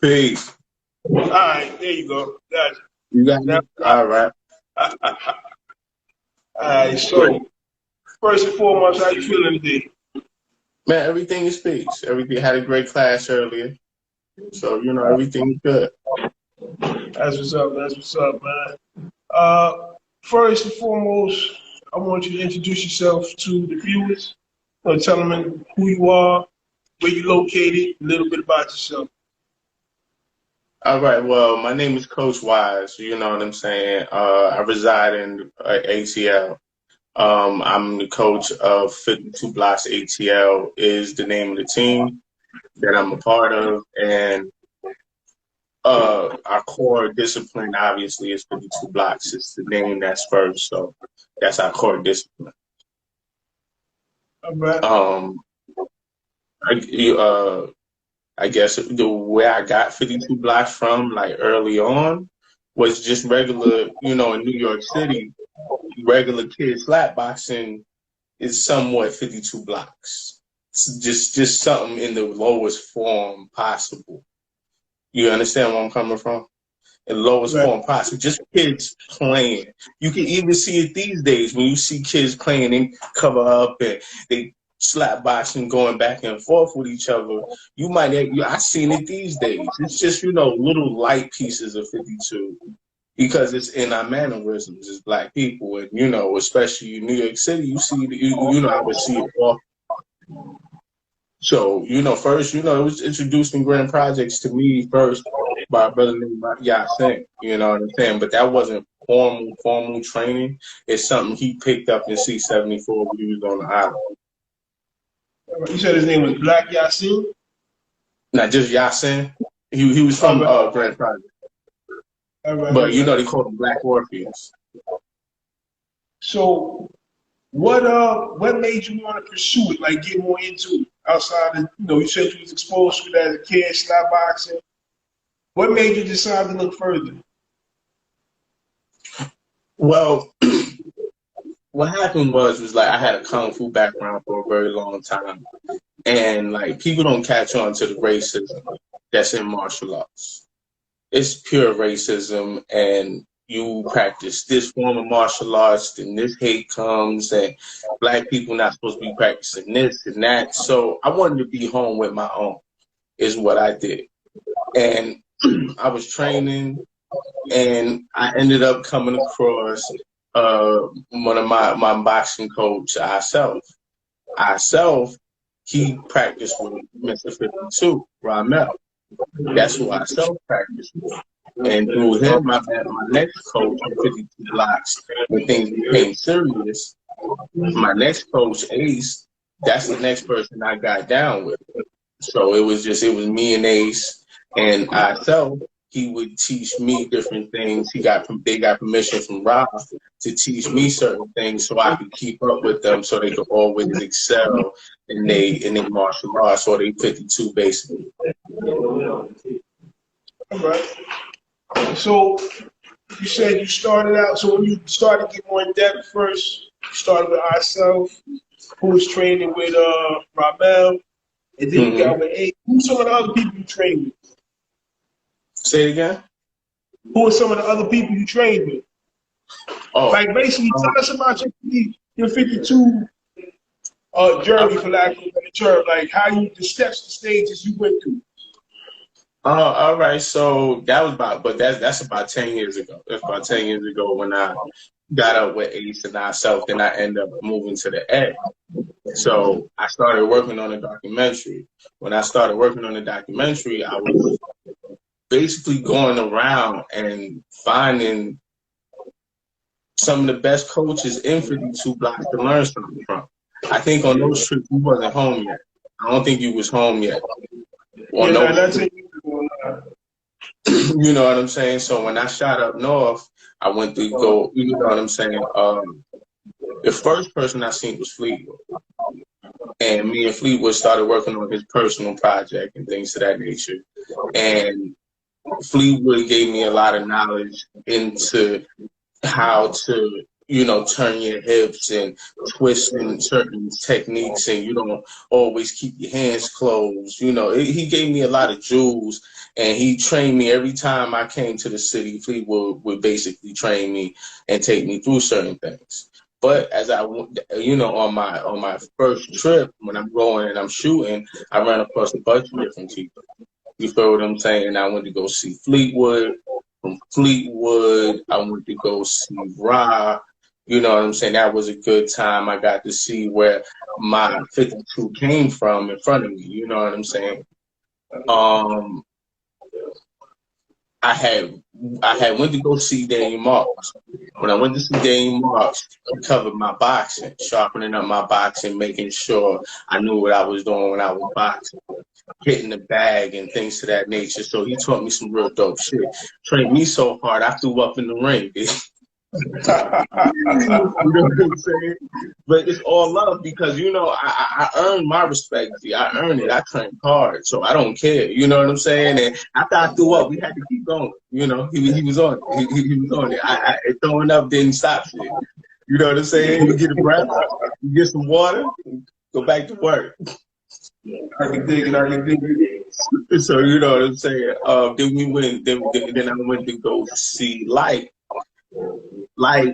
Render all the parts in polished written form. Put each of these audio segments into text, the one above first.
Peace. All right, there you go. Gotcha. You got Now, me? All right. all right. Great. So first and foremost, how you feeling today? Man, everything is peace. Everything had a great class earlier. So, everything's good. That's what's up. That's what's up, man. First and foremost, I want you to introduce yourself to the viewers. Tell them who you are, where you located, a little bit about yourself. All right. Well, my name is Coach Wise. You know what I'm saying? I reside in ATL. I'm the coach of 52 Blocks. ATL is the name of the team that I'm a part of. And our core discipline, obviously, is 52 Blocks. It's the name that's first. So that's our core discipline. All right. I guess the way I got 52 Blocks from, like early on, was just regular, in New York City, regular kid slap boxing is somewhat 52 Blocks. It's just something in the lowest form possible. You understand where I'm coming from? In the lowest form possible. Just kids playing. You can even see it these days when you see kids playing, they cover up and they slap boxing going back and forth with each other. I've seen it these days. It's just, little light pieces of 52 because it's in our mannerisms as Black people. And, especially in New York City, you see, I would see it often. So, first, it was introduced in Grand Projects to me first by a brother named Yasin, you know what I'm saying? But that wasn't formal training. It's something he picked up in C-74 when he was on the island. You said his name was Black Yasin? Not just Yasin. He was from Grand Project. But, they call him Black Orpheus. So what made you want to pursue it, like get more into it? Outside of, you said you was exposed to it as a kid, slap boxing. What made you decide to look further? Well, what happened was like I had a Kung Fu background for a very long time. And like people don't catch on to the racism that's in martial arts. It's pure racism, and you practice this form of martial arts, then this hate comes, and Black people not supposed to be practicing this and that. So I wanted to be home with my own, is what I did. And I was training, and I ended up coming across one of my boxing coach, Ourself, he practiced with Mr. 52, Ramel. That's who I practiced with. And through him, I met my next coach on 52 Blocks when things became serious. My next coach, Ace, that's the next person I got down with. So it was me and Ace, and Ourself. He would teach me different things. They got permission from Rob to teach me certain things so I could keep up with them, so they could always excel in their martial arts, or they 52 basically. All right. So you said you started out. So when you started getting more in depth first, you started with Ourself, who was training with Ramel, and then you got with A. Who's some of the other people you trained with? Say it again. Who are some of the other people you trained with? Oh, like basically, tell us about your 52 journey, for lack of a better term. Like the steps, the stages you went through. All right. So that was that's about 10 years ago. That's about 10 years ago when I got up with Ace and Ourself, then I ended up moving to the Ed. So I started working on a documentary. When I started working on the documentary, I was basically going around and finding some of the best coaches in 52 Blocks to learn something from. I think on those trips, you wasn't home yet. I don't think you was home yet. You know what I'm saying? So when I shot up north, I went to go, you know what I'm saying? The first person I seen was Fleetwood. And me and Fleetwood started working on his personal project and things of that nature. And Fleetwood gave me a lot of knowledge into how to you know, turn your hips and twist in certain techniques, and you don't always keep your hands closed. You know, he gave me a lot of jewels, and he trained me every time I came to the city. Fleetwood would basically train me and take me through certain things. But as I, you know, on my first trip, when I'm going and I'm shooting, I ran across a bunch of different people. You feel what I'm saying? I went to go see Fleetwood. From Fleetwood, I went to go see Ra. You know what I'm saying? That was a good time. I got to see where my 52 came from in front of me. You know what I'm saying? I had went to go see Daniel Marks. When I went to see Daniel Marks, he covered my boxing, sharpening up my boxing, making sure I knew what I was doing when I was boxing, hitting the bag and things to that nature. So he taught me some real dope shit. Trained me so hard, I threw up in the ring. You know what I'm saying? But it's all love because, you know, I earned my respect. I earned it. I trained hard, so I don't care. You know what I'm saying? And after I threw up, we had to keep going. You know, he was on it. He was on it. Throwing up didn't stop shit. You know what I'm saying? You get a breath, you get some water, go back to work. I can dig it. So you know what I'm saying? Then we went. Then I went to go see Light. Like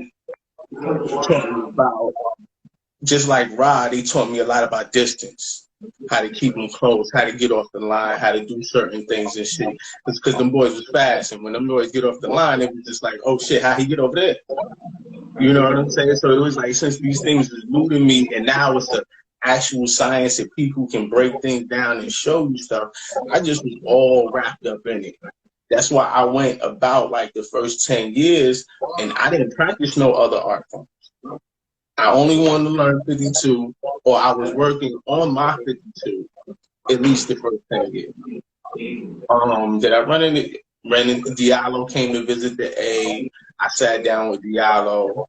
talking about, just like Rod, he taught me a lot about distance, how to keep them close, how to get off the line, how to do certain things and shit. Because them boys was fast, and when them boys get off the line, it was just like, oh shit, how he get over there? You know what I'm saying? So it was like, since these things was new to me, and now it's the actual science that people can break things down and show you stuff, I just was all wrapped up in it. That's why I went about like the first 10 years and I didn't practice no other art forms. I only wanted to learn 52, or I was working on my 52 at least the first 10 years. Did I ran into Diallo, came to visit the A. I sat down with Diallo.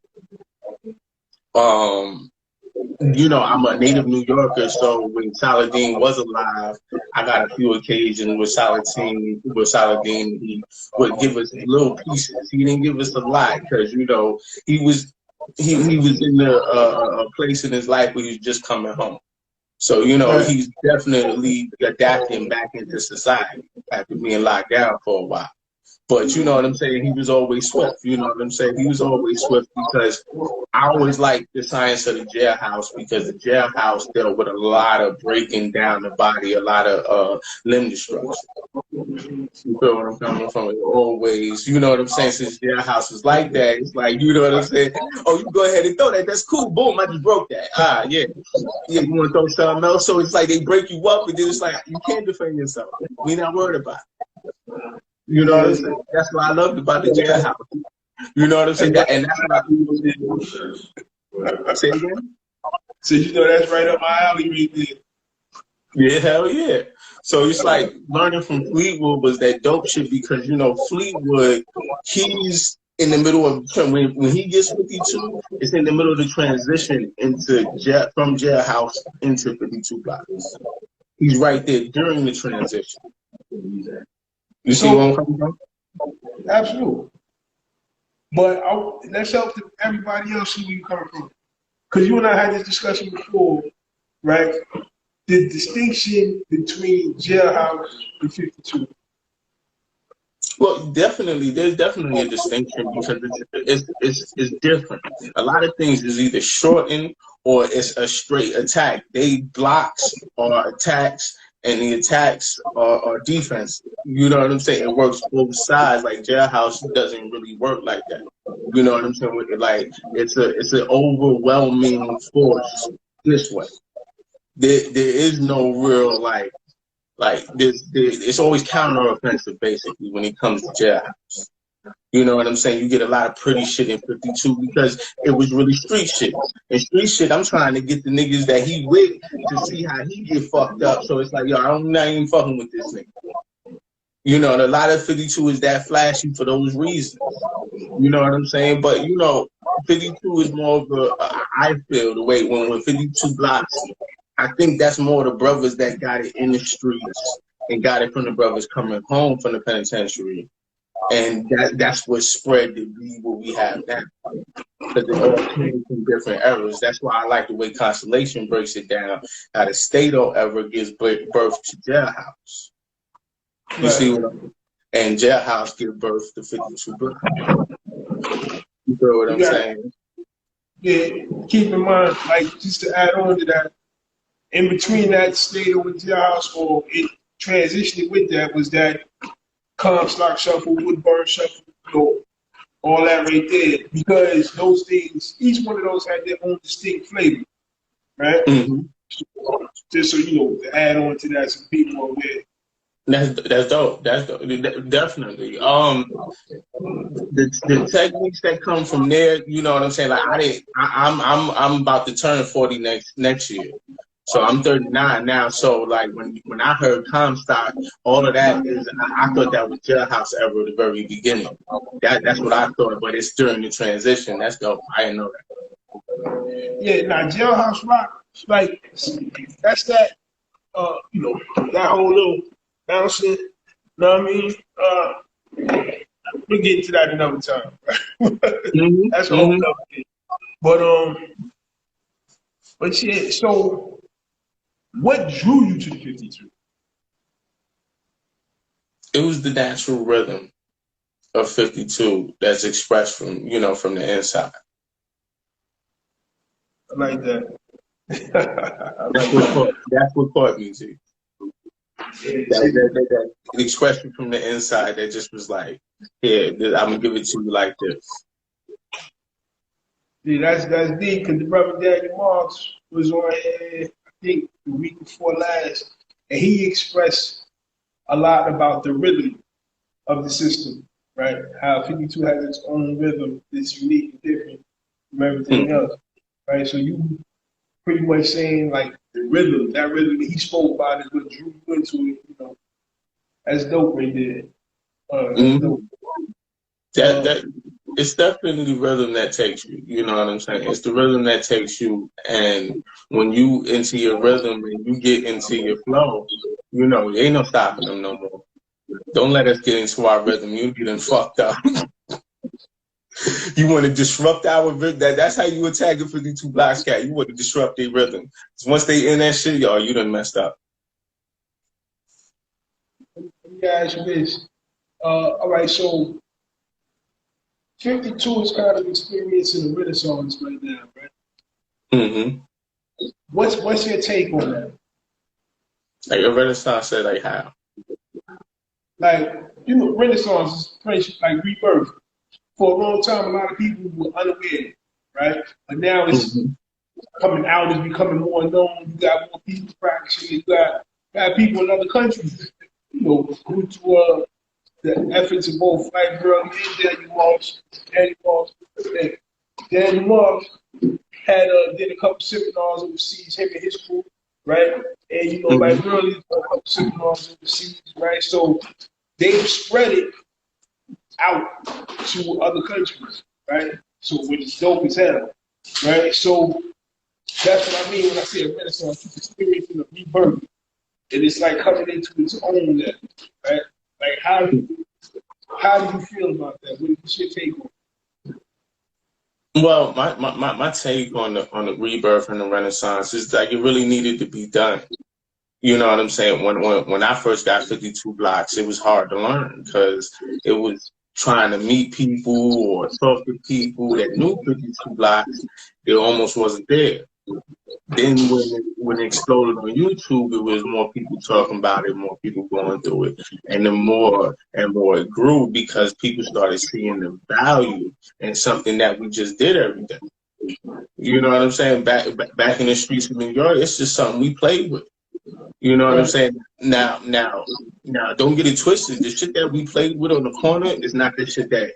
You know, I'm a native New Yorker, so when Saladin was alive, I got a few occasions with Saladin. He would give us little pieces. He didn't give us a lot because, you know, he was in a place in his life where he was just coming home. So, you know, he's definitely adapting back into society after being locked down for a while. But you know what I'm saying? He was always swift. You know what I'm saying? He was always swift because I always liked the science of the jailhouse, because the jailhouse dealt with a lot of breaking down the body, a lot of limb destruction. You feel what I'm coming from? It always, you know what I'm saying? Since jailhouse is like that, it's like, you know what I'm saying? Oh, you go ahead and throw that. That's cool. Boom, I just broke that. Yeah. Yeah, you want to throw something else? So it's like they break you up, and then it's like, you can't defend yourself. We're not worried about it. You know what I'm saying? That's what I loved about the jailhouse. You know what I'm saying? And that's what I say again? So you know that's right up my alley right there. Yeah, hell yeah. So it's like learning from Fleetwood was that dope shit, because, you know, Fleetwood, he's in the middle of, when he gets 52, it's in the middle of the transition from Jailhouse into 52 blocks. He's right there during the transition. You see where I'm coming from? Absolutely. But let's help everybody else see where you're coming from. Because you and I had this discussion before, right? The distinction between Jailhouse and 52. Well, definitely, there's definitely a distinction, because it's different. A lot of things is either shortened or it's a straight attack. They blocks or attacks, and the attacks are defense. You know what I'm saying? It works both sides. Like Jailhouse doesn't really work like that. You know what I'm saying? Like it's an overwhelming force this way. There is no real like this. It's always counteroffensive basically when it comes to Jailhouse. You know what I'm saying? You get a lot of pretty shit in 52 because it was really street shit. And street shit, I'm trying to get the niggas that he with to see how he get fucked up. So it's like, yo, I'm not even fucking with this nigga. You know, and a lot of 52 is that flashy for those reasons. You know what I'm saying? But, you know, 52 is more of I feel the way when 52 blocks, I think that's more the brothers that got it in the streets and got it from the brothers coming home from the penitentiary. And that's what spread to be what we have now. Because it all came from different eras. That's why I like the way Constellation breaks it down. How the Stato era gives birth to Jailhouse. You see what I'm saying? And Jailhouse gives birth to 52 Black. You feel what I'm saying? Yeah, keep in mind, like, just to add on to that, in between that Stato with Jailhouse, or it transitioning with that, was that Comstock Shuffle, Woodburn Shuffle, all that right there. Because those things, each one of those had their own distinct flavor, right? Mm-hmm. Just so you know, to add on to that, some people are aware. That's dope. That's dope. Definitely. The techniques that come from there, you know what I'm saying? Like I'm about to turn 40 next year. So I'm 39 now. So like when I heard Comstock, all of that is I thought that was Jailhouse era at the very beginning. That's what I thought, but it's during the transition. That's dope. I didn't know that. Yeah, now Jailhouse Rock, like, that's that you know, that whole little bouncing, you know what I mean? We'll get into that another time. Mm-hmm. That's a whole other thing. But yeah, so what drew you to the 52? It was the natural rhythm of 52 that's expressed from the inside. I like that. That's what caught me, G. That expression from the inside that just was like, yeah, I'm gonna give it to you like this. Yeah, that's deep, because the brother Daniel Marks was on here, I think, the week before last, and he expressed a lot about the rhythm of the system, right? How 52 has its own rhythm that's unique and different from everything else, right? So you pretty much saying, like, the rhythm, that rhythm that he spoke about is what drew you into it, you know. That's dope right there. That's dope. That it's definitely the rhythm that takes you. You know what I'm saying? It's the rhythm that takes you, and when you into your rhythm and you get into your flow, you know, ain't no stopping them no more. Don't let us get into our rhythm. You getting fucked up. You want to disrupt our rhythm. That's how you attack a 52 Blocks cat. You want to disrupt their rhythm. Once they in that shit, y'all, you done messed up. Let me ask you this. All right, so 52 is kind of experiencing a renaissance right now, right? Mm-hmm. What's your take on that? Like a renaissance said, like how? Like, you know, renaissance is friendship, like rebirth. For a long time, a lot of people were unaware, right? But now it's coming out, it's becoming more known. You got more people practicing. You got people in other countries, you know, due to the efforts of both White Girl and Daniel Marks. Daniel Marks had did a couple seminars overseas, him and his crew, right? And you know, White Girl did a couple seminars overseas, right? So they've spread it out to other countries, right? So which is dope as hell, right? So that's what I mean when I say a renaissance. It's experiencing a rebirth, and it's like coming into its own now, right? Like how do you feel about that? What's your take on it? Well, my take on the rebirth and the renaissance is like it really needed to be done. You know what I'm saying? When I first got 52 Blocks, it was hard to learn because it was trying to meet people or talk to people that knew 52 Blocks. It almost wasn't there. Then when it exploded on YouTube, it was more people talking about it, more people going through it. And the more and more it grew because people started seeing the value in something that we just did every day. You know what I'm saying? Back in the streets of New York, it's just something we played with. You know what I'm saying? Now, don't get it twisted. The shit that we played with on the corner is not the shit that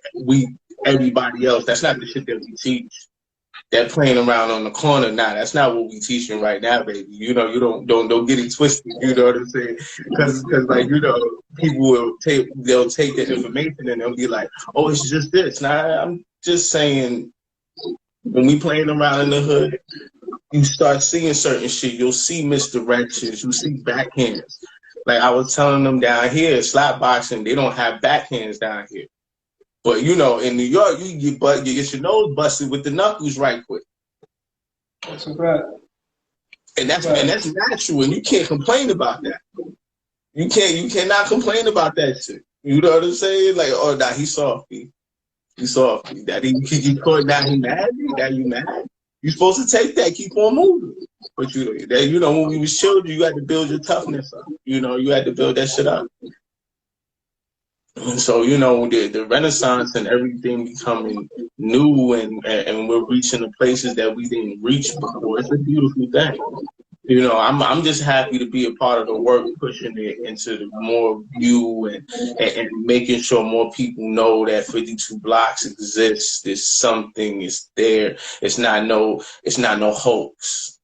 everybody else, that's not the shit that we teach. That playing around on the corner, that's not what we teaching right now, baby. You know, you don't get it twisted. You know what I'm saying? Because like, you know, people they'll take the information and they'll be like, oh, it's just this. Now, I'm just saying, when we playing around in the hood, you start seeing certain shit. You'll see misdirections. You see backhands. Like I was telling them down here, slap boxing, they don't have backhands down here. But you know, in New York, you get your nose busted with the knuckles right quick. That's a fact. And that's natural, and you can't complain about that. You cannot complain about that shit. You know what I'm saying? Like, oh, nah, he's softy. He's softy. That he caught. Now he mad. Now you mad. You supposed to take that. Keep on moving. But you know, when we was children, you had to build your toughness up. You know, you had to build that shit up. And so, you know, the Renaissance and everything becoming new, and we're reaching the places that we didn't reach before. It's a beautiful thing. You know, I'm just happy to be a part of the work, pushing it into the more view and making sure more people know that 52 blocks exists. There's something. It's there. It's not no hoax.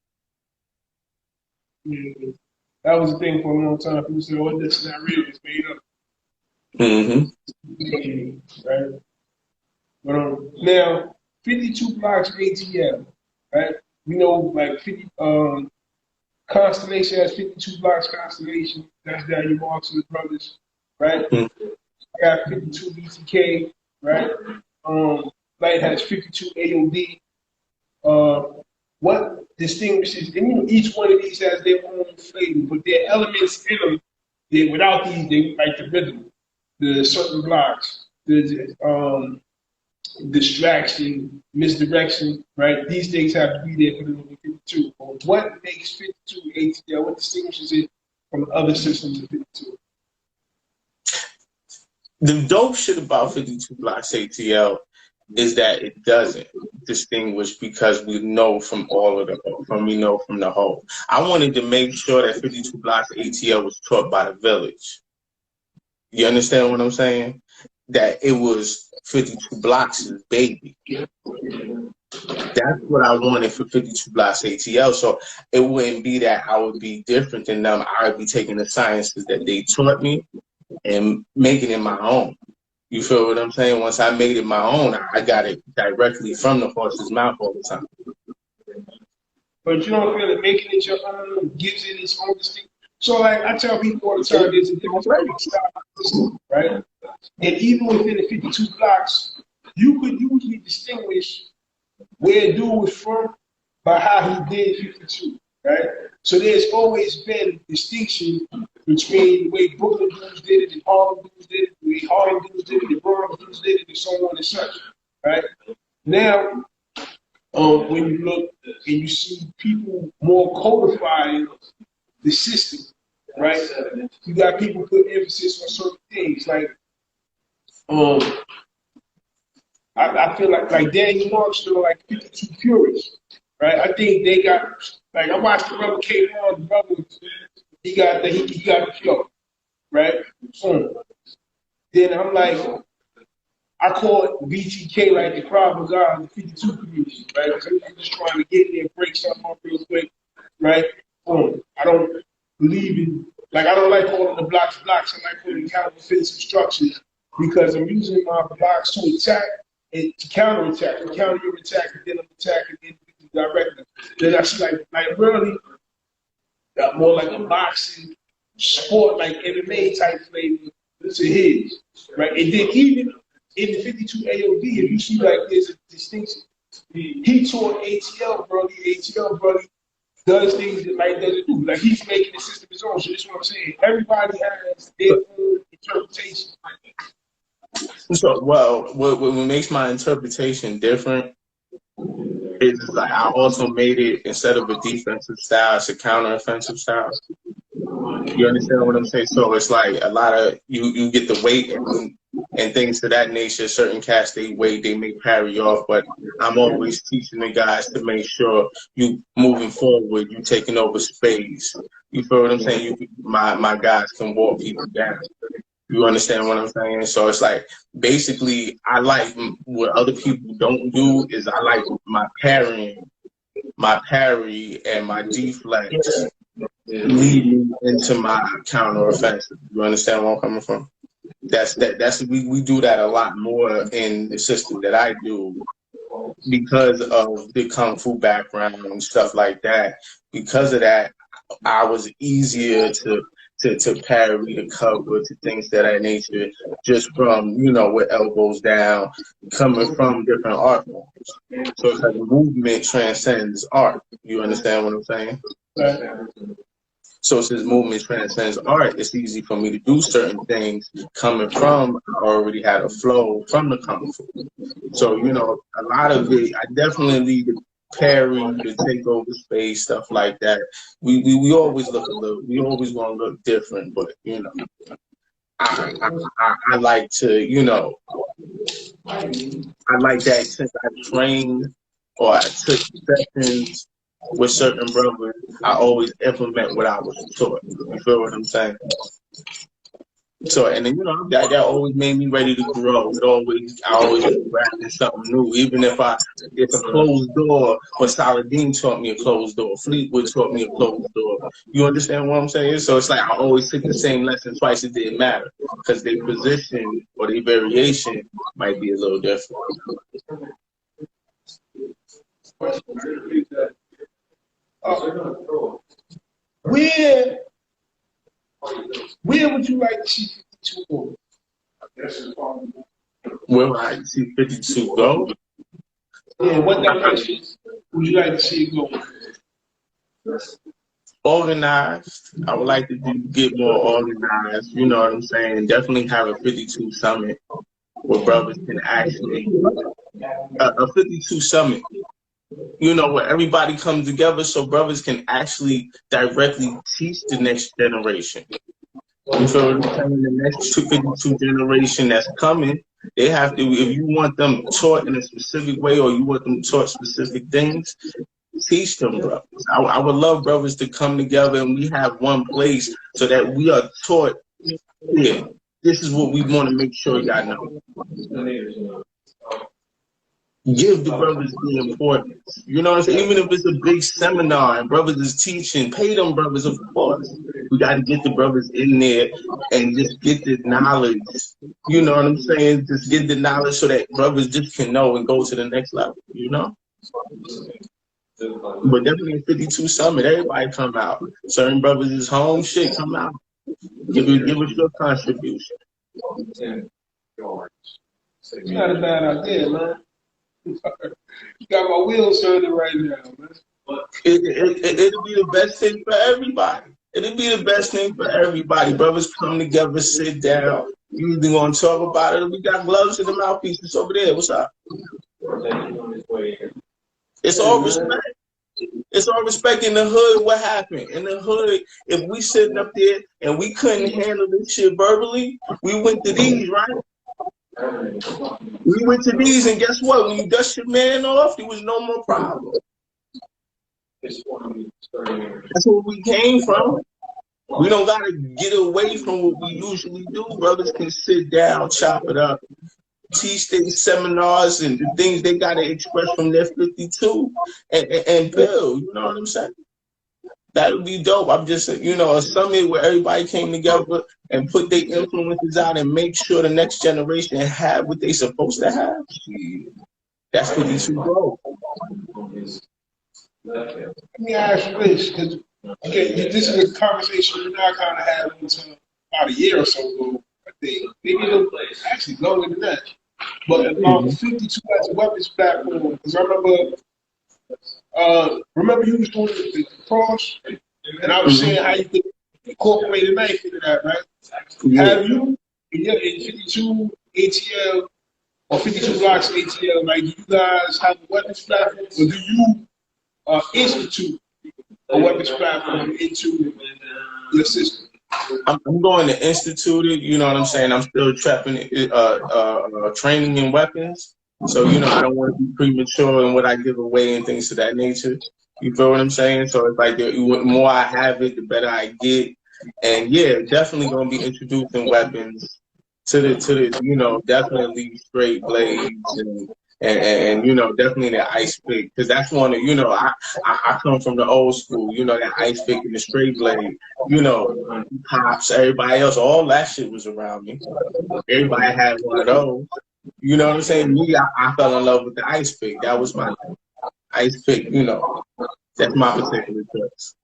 Yeah. That was the thing for a long time. People said, "Oh, this is not real. It's made up." Right. But now 52 blocks ATL. Right. We know like 50. Constellation has 52 blocks. Constellation. That's Daniel Marks and his brothers. Right. Mm-hmm. I got 52 VtK. Right. Light has 52 AOD. What distinguishes, and you know, each one of these has their own flavor, but there are elements in them that without these, they like the rhythm, the certain blocks, the distraction, misdirection, right? These things have to be there for the 52. But what makes 52 ATL? What distinguishes it from other systems of 52? The dope shit about 52 blocks ATL is that it doesn't distinguish because we know from the whole. I wanted to make sure that 52 blocks ATL was taught by the village. You understand what I'm saying? That it was 52 blocks' baby. That's what I wanted for 52 blocks ATL. So it wouldn't be that I would be different than them. I would be taking the sciences that they taught me and making it my own. You feel what I'm saying? Once I made it my own, I got it directly from the horse's mouth all the time. But you don't feel that making it your own gives it its own distinct. So, like I tell people all the time, there's a difference between style and system, right? And even within the 52 blocks, you could usually distinguish where a dude was from by how he did 52, right? So there's always been distinction between the way Brooklyn dudes did it and Harlem dudes did it, the way Harlem dudes did it, the Bronx dudes did it, and so on and such, right? Now, when you look and you see people more codifying the system, right? You got people put emphasis on certain things, like I feel like Daniel Marks doing like 52 purists, right? I think they got like I watched the brother K. Ron, the brother, he got the flow, right? Then I'm like, I call it VtK like the crowd was out in the 52 community, right? Because I'm just trying to get there, break something up real quick, right? I don't believe in, like I don't like calling the blocks. I like calling counter-offensive structures because I'm using my blocks to attack and to counter-attack, to counter your attack, and then I'm attacking directly. Then I see like really more like a boxing sport, like MMA type flavor to his, right? And then even in the 52 AOD, if you see like there's a distinction. He taught ATL, bro. The ATL, bro, does things that like doesn't do. Like he's making the system his own. So this is what I'm saying. Everybody has their own interpretation. So, well, what makes my interpretation different is like I also made it, instead of a defensive style, it's a counter-offensive style. You understand what I'm saying? So it's like a lot of you get the weight and things to that nature. Certain cats they weight, they may parry off, but I'm always teaching the guys to make sure you moving forward, you taking over space. You feel what I'm saying? My guys can walk people down. You understand what I'm saying? So it's like basically I like what other people don't do is I like my parry and my deflex leading into my counter offensive. You understand where I'm coming from? That's we do that a lot more in the system that I do because of the kung fu background and stuff like that. Because of that, I was easier to to parry the cover, to things of that nature, just from, you know, with elbows down, coming from different art forms. So it's like movement transcends art. You understand what I'm saying? So since movement transcends art, it's easy for me to do certain things coming from, I already had a flow from the kung fu. So, you know, a lot of it, I definitely lead the parry, to take over space, stuff like that. We always look a little, we always want to look different, but, you know, I like to, you know, I like that since I trained or I took sessions with certain brothers, I always implement what I was taught. You feel what I'm saying? So, and then, you know, that always made me ready to grow. I always grabbing something new, even if it's a closed door. But Saladin taught me a closed door. Fleetwood taught me a closed door. You understand what I'm saying? So it's like I always took the same lesson twice. It didn't matter because their position or their variation might be a little different. Where would you like to see 52 go? Where would I like to see 52 go? Yeah, what direction would you like to see it go? Organized. I would like to get more organized. You know what I'm saying? Definitely have a 52 summit where brothers can actually a 52 summit. You know, where everybody comes together so brothers can actually directly teach the next generation. You feel what I'm saying? The next 52 generation that's coming, they have to, if you want them taught in a specific way or you want them taught specific things, teach them, brothers. I would love brothers to come together and we have one place so that we are taught, yeah, this is what we want to make sure y'all know. Give the brothers the importance. You know what I'm saying? Even if it's a big seminar and brothers is teaching, pay them brothers, of course. We got to get the brothers in there and just get the knowledge. You know what I'm saying? Just get the knowledge so that brothers just can know and go to the next level, you know? But definitely 52 Summit, everybody come out. Certain brothers is home, shit, come out. Give us your contribution. It's not a bad idea, man. You got my wheels turning right now, man. It'll be the best thing for everybody. It'll be the best thing for everybody. Brothers come together, sit down. You either gonna talk about it or we got gloves and the mouthpieces over there. What's up? It's all respect. It's all respect in the hood. What happened? In the hood, if we sitting up there and we couldn't handle this shit verbally, we went to these, right? We went to these, and guess what? When you dust your man off, there was no more problem. That's where we came from. We don't gotta get away from what we usually do. Brothers can sit down, chop it up, teach their seminars and the things they gotta express from their 52 and build. You know what I'm saying? That would be dope. I'm just, you know, a summit where everybody came together and put their influences out and make sure the next generation have what they supposed to have. That's what you should go. Let me ask you this, because this is a conversation we now kind of had about a year or so ago, I think. Maybe a little actually longer than that. But about 52 as a weapons platform, because I remember you was doing the cross, and I was saying how you could incorporate a knife into that, right? Yeah. Have you, in 52 ATL or 52 blocks ATL, like, do you guys have a weapons platform, or do you institute a weapons platform into your system? I'm going to institute it. You know what I'm saying? I'm still training in weapons. So, you know, I don't want to be premature in what I give away and things of that nature. You feel what I'm saying? So it's like the more I have it, the better I get. And yeah, definitely going to be introducing weapons to the you know, definitely straight blades and you know, definitely the ice pick, because that's one of, you know, I come from the old school, you know, that ice pick and the straight blade, you know, pops, everybody else, all that shit was around me. Everybody had one of those. You know what I'm saying? Me, I fell in love with the ice pick. That was my ice pick, you know. That's my particular choice.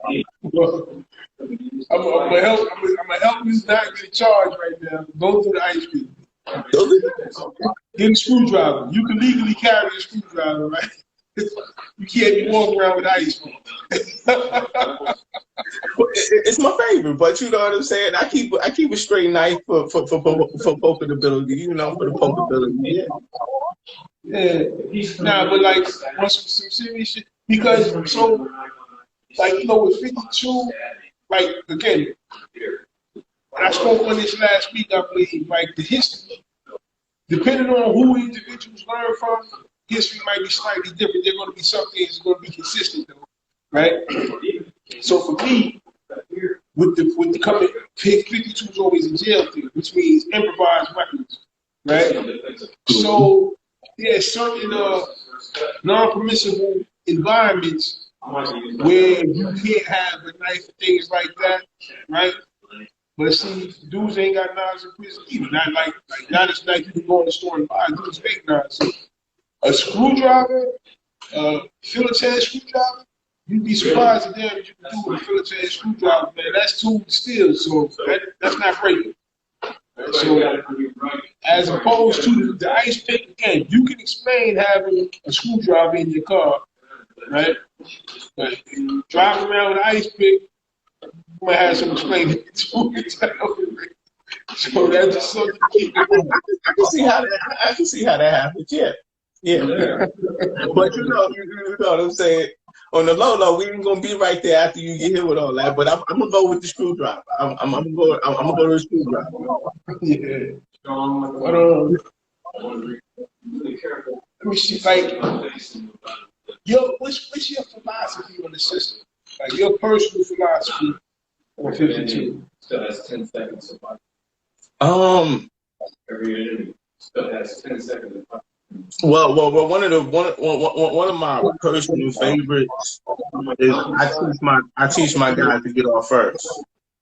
I'm gonna help you not get charged right now. Go through the ice cream. Get a screwdriver. You can legally carry a screwdriver, right? You can't be walking around with ice. It's my favorite, but you know what I'm saying. I keep a straight knife for pokeability. You know, for the pokeability. Yeah. Nah, but like on some serious shit because so like you know with 52, like again, when I spoke on this last week, I believe like the history, depending on who individuals learn from, history might be slightly different. There are going to be some things that are going to be consistent, though, right? So for me, with the coming, 52 is always a jail thing, which means improvised weapons, right? So there's certain non-permissible environments where you can't have a knife and things like that, right? But see, dudes ain't got knives in prison either. Not as like you can go in the store and buy dudes fake knives. So a screwdriver, filet screwdriver, you'd be surprised at damage you can do with a filet screwdriver, man. That's tool steel, so that's not breaking. So as opposed to the ice pick, again, you can explain having a screwdriver in your car, right? But driving around with an ice pick, you might have some explaining to it. So that's just something to keep in mind. I can see how that happens. Yeah. But you know what I'm saying. On the low, we ain't gonna be right there after you get hit with all that. But I'm gonna go with the screwdriver. I'm gonna go to the screwdriver. Yeah. Let me see, like, what's your philosophy on the system? Like your personal philosophy on 52. Still has 10 seconds. Every interview still has 10 seconds. Well, one of my personal favorites is I teach my guys to get off first.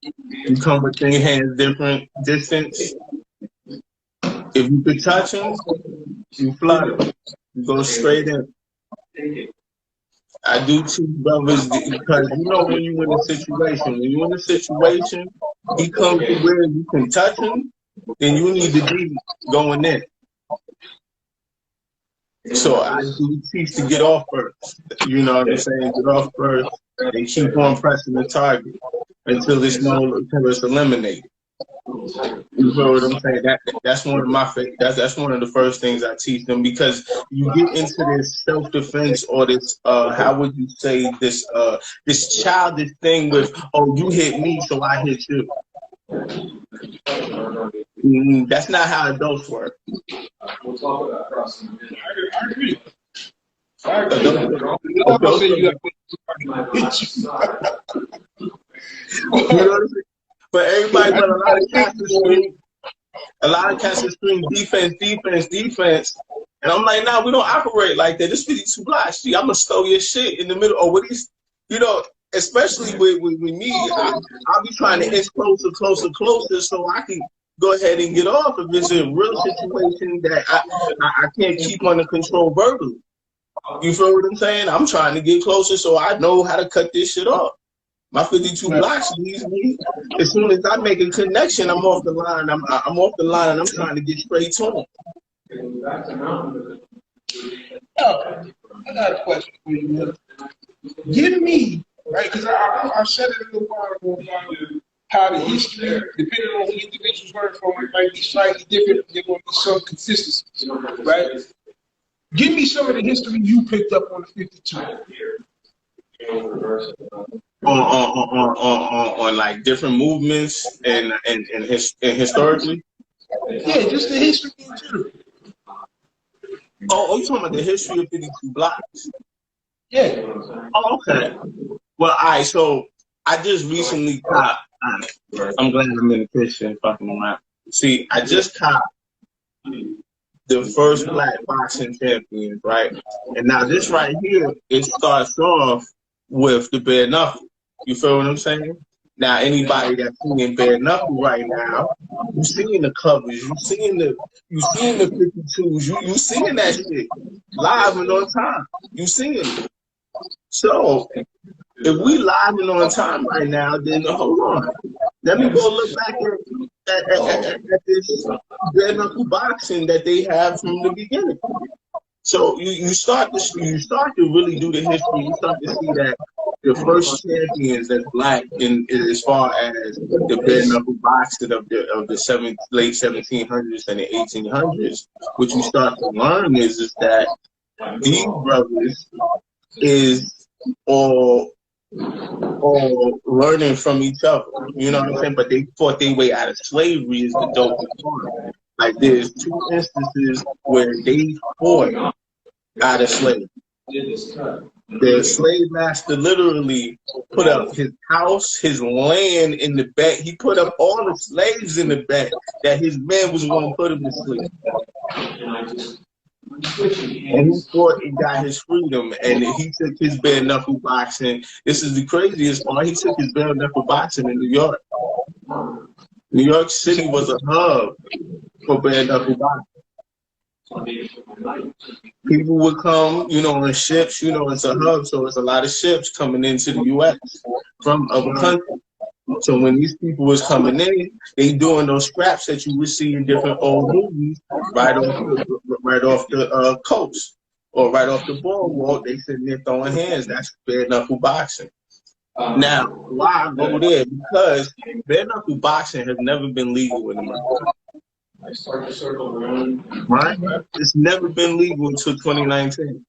You come with three hands different distance. If you could touch them, you flutter. You go straight in. I do teach brothers because you know when you're in a situation, he comes to where you can touch him, then you need to be going in. So I do teach to get off first. You know what I'm saying? Get off first and keep on pressing the target until it's eliminated. You know what I'm saying? That's one of my favorite. That's one of the first things I teach them because you get into this self-defense or this how would you say this childish thing with you hit me so I hit you. That's not how adults work. We'll talk about crossing. I agree. But everybody, but a lot of cats will scream defense. And I'm like, nah, we don't operate like that. This 52 blocks. I'm gonna stow your shit in the middle. Or what these, especially with me, I'll be trying to inch closer so I can go ahead and get off if it's a real situation that I can't keep under control verbally. You feel what I'm saying? I'm trying to get closer so I know how to cut this shit off. My 52 blocks leaves me. As soon as I make a connection, I'm off the line. I'm off the line and I'm trying to get straight to him. I got a question for you, man. Give me, right, because I said it a little while ago about how the history, depending on who individuals learn from, it might be slightly different. There will be some consistency, right? Give me some of the history you picked up on the 52. On like different movements and historically. Yeah, just the history in general. Oh, you talking about the history of 52 blocks? Yeah. Oh, okay. Well, all right. So I just recently copped. I'm glad I'm in the kitchen fucking around. See, I just copped the first black boxing champion, right? And now this right here, it starts off with the bare knuckle. You feel what I'm saying? Now, anybody that's seeing bare knuckle right now, you seeing the covers, you seeing the 52s, you seeing that shit live and on time. You seeing it. So If we live and on time right now, then hold on. Let me go look back at this bare knuckle boxing that they have from the beginning. So you start to really do the history. You start to see that the first champions that's black in as far as the bare knuckle boxing of the late 1700s and the 1800s. What you start to learn is that these brothers is all learning from each other. You know what I'm saying? But they fought their way out of slavery is the dope part. Like there's two instances where they fought out of slavery. The slave master literally put up his house, his land in the back. He put up all the slaves in the back that his man was going to put him to sleep. And he fought and got his freedom, and he took his bare knuckle boxing. This is the craziest part. He took his bare knuckle boxing in New York. New York City was a hub for bare knuckle boxing. People would come, on ships. It's a hub, so it's a lot of ships coming into the U.S. from other countries. So when these people was coming in, they doing those scraps that you would see in different old movies, right off the coast or right off the boardwalk. They sitting there throwing hands. That's bare knuckle boxing. Now, why I go there? Because bare knuckle boxing has never been legal in America. Right? It's never been legal until 2019.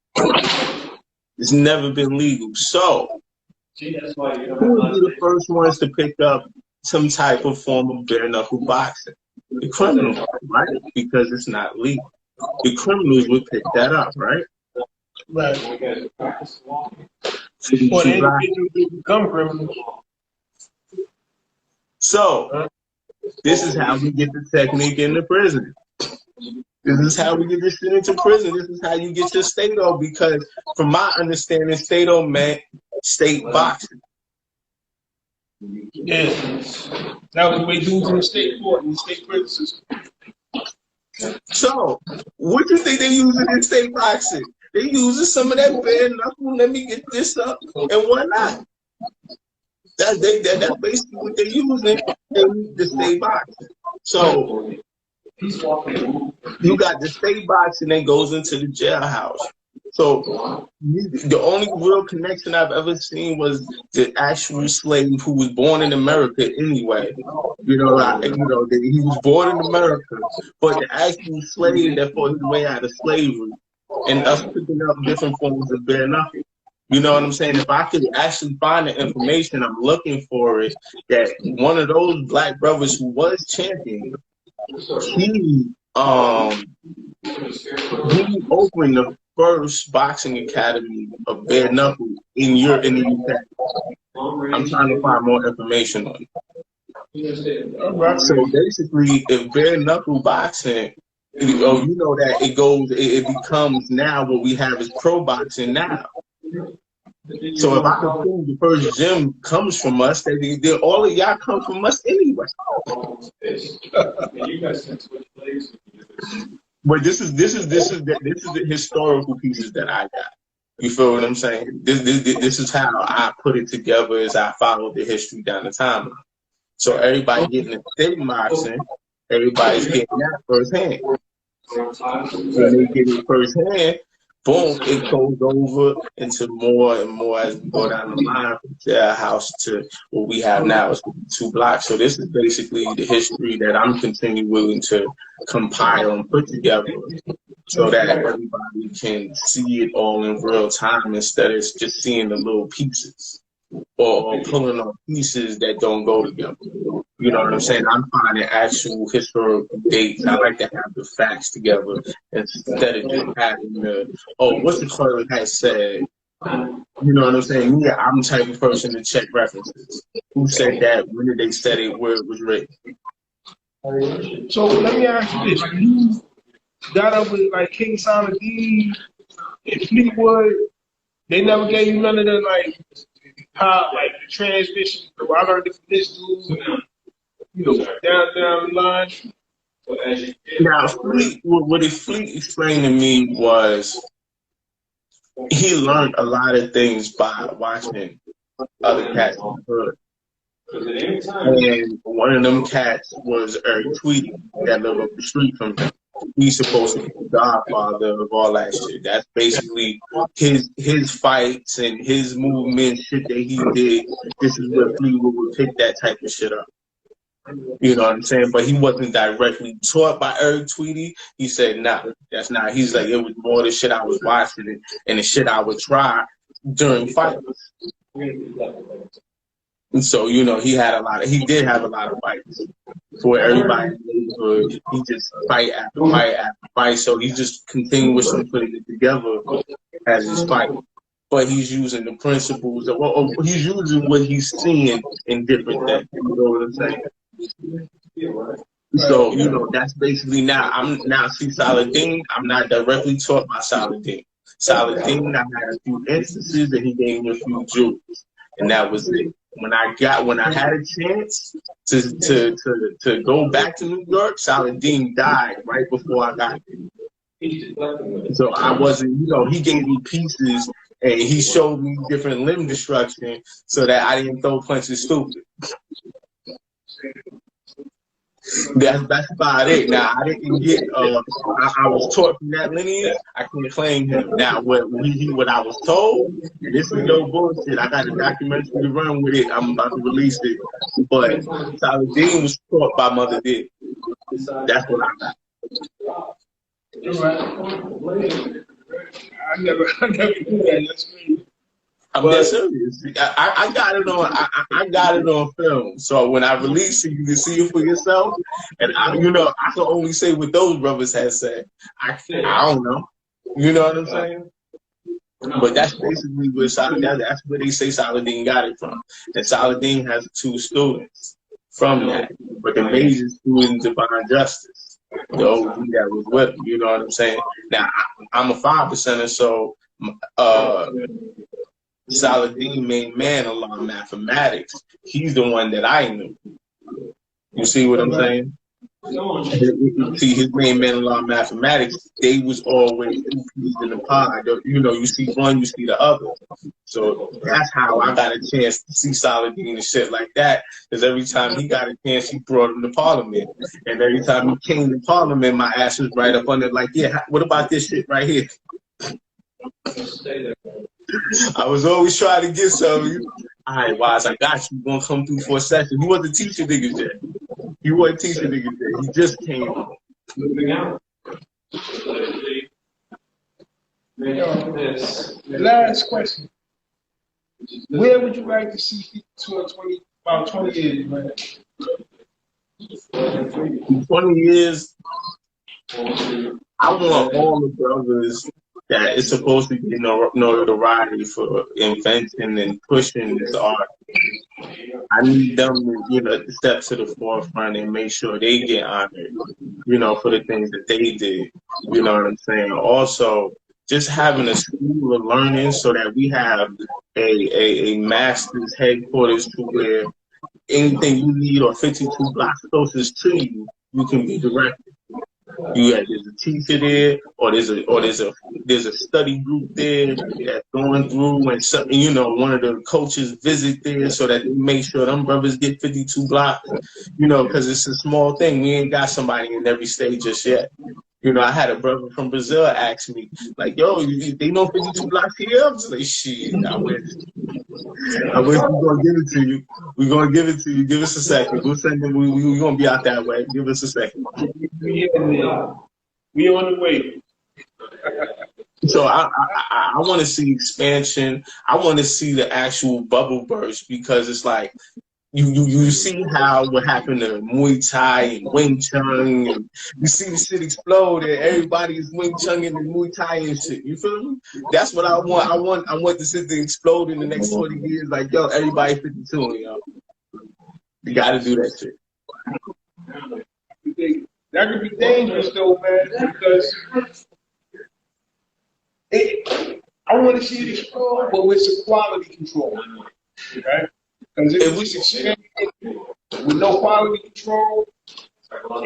It's never been legal. So, who would be the first ones to pick up some type of form of bare knuckle boxing? The criminals, right? Because it's not legal. The criminals would pick that up, right? Right. So the individuals become criminals. So, this is how we get the technique into prison. This is how we get this shit into prison. This is how you get your Stato, because from my understanding, Stato meant state boxing. Yeah. That was the way dudes in the state court and the state prison system. So, what do you think they using in state boxing? They using some of that bare knuckle, let me get this up, and whatnot. That's basically what they're using in the state boxing. So, you got the state boxing that goes into the jailhouse. So the only real connection I've ever seen was the actual slave who was born in America anyway. He was born in America, but the actual slave that fought his way out of slavery and us picking up different forms of bare knuckle. You know what I'm saying? If I could actually find the information I'm looking for, it that one of those black brothers who was champion, he opened the first boxing academy of bare knuckle in the UK. I'm trying to find more information on it. So basically, if bare knuckle boxing, that it becomes now what we have is pro boxing now. So if I can prove the first gym comes from us, all of y'all come from us anyway. But this is the historical pieces that I got. You feel what I'm saying? This is how I put it together as I followed the history down the timeline. So everybody getting the state boxing, everybody's getting that firsthand. When they get it firsthand, boom, it goes over into more and more as we go down the line from Jailhouse to what we have now is 2 blocks. So this is basically the history that I'm continuing to compile and put together so that everybody can see it all in real time instead of just seeing the little pieces or pulling on pieces that don't go together. You know what I'm saying? I'm finding actual historical dates. I like to have the facts together instead of just having what's the clerk has said. You know what I'm saying? Yeah, I'm the type of person to check references. Who said that? When did they say it? Where it was written? So let me ask you this. You got up with like King Saladin and Fleetwood. They never gave you none of the the transmission. So I learned it from this dude. Down the line. Now, what Fleet explained to me was he learned a lot of things by watching other cats in the hood. And one of them cats was Eric Tweedy that lived up the street from him. He's supposed to be the godfather of all that shit. That's basically his fights and his movements, shit that he did. This is where Fleetwood would pick that type of shit up. You know what I'm saying? But he wasn't directly taught by Eric Tweedy. He said, nah, that's not. He's like, it was more the shit I was watching and the shit I would try during fights. And so, you know, he did have a lot of fights for everybody in the neighborhood. He just fight after fight after fight. So he's just continuously putting it together as his fight. But he's using the principles, he's using what he's seeing in different things. You know what I'm saying? So, you know, that's basically see Saladin, I'm not directly taught by Saladin. Saladin, I had a few instances and he gave me a few jewels. And that was it. When I had a chance to go back to New York, Saladin died right before I got there. So I wasn't, you know, he gave me pieces and he showed me different limb destruction so that I didn't throw punches stupid. That's about it. Now I didn't get. I was taught from that lineage. I can't claim him. Now what I was told, and this is no bullshit. I got a documentary to run with it. I'm about to release it. But Saladin was taught by Mother Dick. That's what I got. I never knew that. That's me. I'm dead serious. I got it on. I got it on film. So when I release it, you can see it for yourself. And I can only say what those brothers had said. I don't know. You know what I'm saying? But that's basically where that's where they say Saladin got it from. And Saladin has 2 students from that. But the major student, Divine Justice, the OG that was with him. You know what I'm saying? Now I'm a 5%er, so Saladin main man along mathematics. He's the one that I knew. You see what I'm saying? See, his main man along mathematics, they was always 2 peas in the pod. You know, you see one, you see the other. So that's how I got a chance to see Saladin and shit like that. Because every time he got a chance, he brought him to Parliament. And every time he came to Parliament, my ass was right up under like, yeah, what about this shit right here? I was always trying to get some. All right, Wise, I got you. You're going to come through for a session. He wasn't teaching niggas yet. He wasn't teaching niggas yet. He just came on. Last question. Where would you like to see about 20 years, man? In 20 years, I want all the brothers that is supposed to get notoriety for inventing and pushing this art. I need them to, step to the forefront and make sure they get honored, for the things that they did. You know what I'm saying? Also, just having a school of learning so that we have a master's headquarters to where anything you need or 52 blocks closest to you, you can be directed. There's a teacher there, or there's a study group there that's going through, and something, one of the coaches visit there so that they make sure them brothers get 52 blocks, because it's a small thing. We ain't got somebody in every state just yet. I had a brother from Brazil ask me, like, yo, they know 52 blocks here? I'm just like, shit, I wish we're gonna give it to you. We're gonna give it to you. Give us a second. We'll send them. We're gonna be out that way. Give us a second. We on the way. So I want to see expansion. I want to see the actual bubble burst, because it's like you see what happened to Muay Thai and Wing Chun, and you see the shit explode, and everybody is Wing Chun and Muay Thai and shit. You feel me? That's what I want. I want the shit to explode in the next 20 years. Like, yo, everybody 52, yo. You got to do that shit. That could be dangerous, though, man, because I want to see it explode, but with some quality control, right? Because if we succeed with no quality control,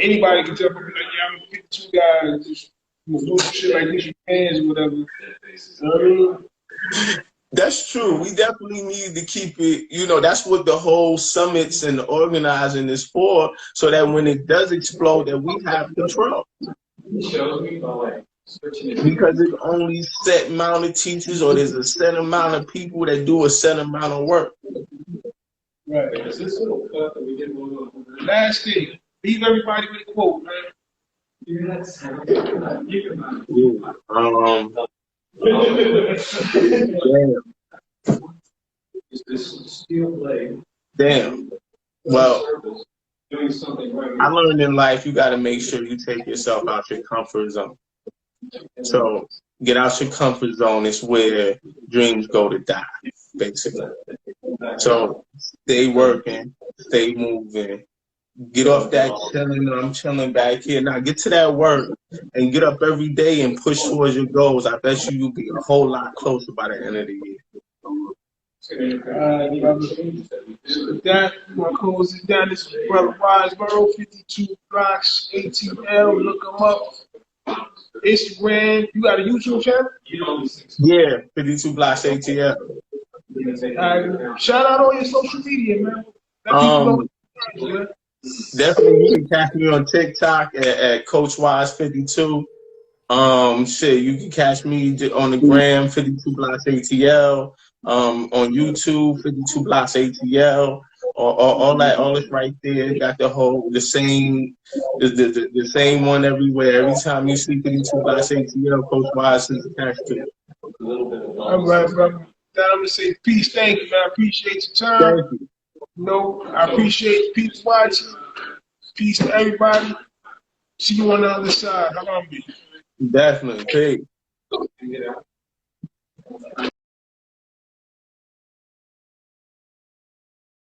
anybody can tell me, like, yeah, I'm a 52 guy, and just do some shit like this with hands or whatever. You know what I mean? That's true. We definitely need to keep it, you know, that's what the whole summits and the organizing is for, so that when it does explode, that we have control. It shows me by like switching it. Because it's only set amount of teachers, or there's a set amount of people that do a set amount of work. Right. Is this little cut that we get more of? Last thing, leave everybody with a quote, man. Yeah. Damn. Is this steel blade? Damn. Well, Doing something right. I learned in life you got to make sure you take yourself out your comfort zone. So get out your comfort zone is where dreams go to die, basically. So stay working, stay moving. Get off that chilling, I'm chilling back here. Now get to that work and get up every day and push towards your goals. I bet you'll be a whole lot closer by the end of the year. With that, we're going to close it down. This is Brother Wise Morrow, 52 Blocks, ATL. Look them up. Instagram. You got a YouTube channel? Yeah, 52 Blocks ATL. Shout out all your social media, man. Let people know. Man. Definitely, you can catch me on TikTok at Coach Wise 52. Shit, you can catch me on the gram 52 Blocks ATL. On YouTube 52 Blocks ATL. All that's right there. Got the same one everywhere. Every time you see 52 Blocks ATL, Coach Wise is attached to it. All right, brother. Now I'm gonna say peace. Thank you, man. I appreciate your time. Thank you. You know, I appreciate people watching. Peace to everybody. See you on the other side. How long be? Definitely. Peace.